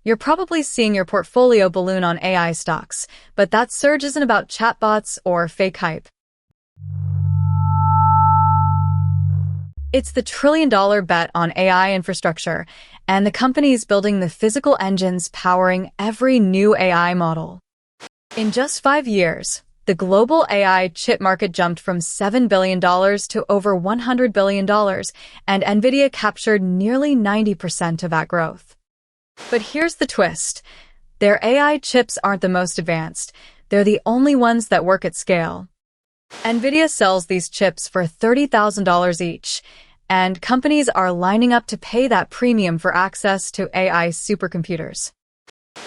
You're probably seeing your portfolio balloon on AI stocks, but that surge isn't about chatbots or fake hype. It's the trillion-dollar bet on AI infrastructure and the companies building the physical engines powering every new AI model. In just 5 years, the global AI chip market jumped from $7 billion to over $100 billion, and NVIDIA captured nearly 90% of that growth. But here's the twist. Their AI chips aren't the most advanced. They're the only ones that work at scale. NVIDIA sells these chips for $30,000 each, and companies are lining up to pay that premium for access to AI supercomputers.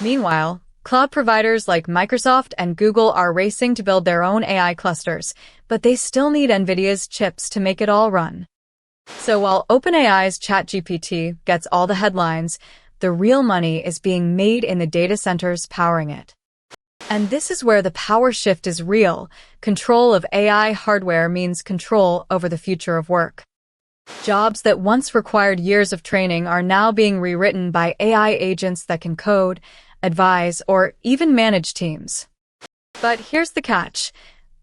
Meanwhile, cloud providers like Microsoft and Google are racing to build their own AI clusters, but they still need NVIDIA's chips to make it all run. So while OpenAI's ChatGPT gets all the headlines, the real money is being made in the data centers powering it. And this is where the power shift is real. Control of AI hardware means control over the future of work. Jobs that once required years of training are now being rewritten by AI agents that can code, advise, or even manage teams. But here's the catch.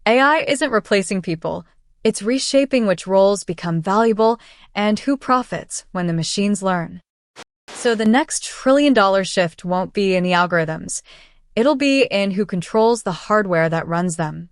AI isn't replacing people. It's reshaping which roles become valuable and who profits when the machines learn. So the next trillion-dollar shift won't be in the algorithms. It'll be in who controls the hardware that runs them.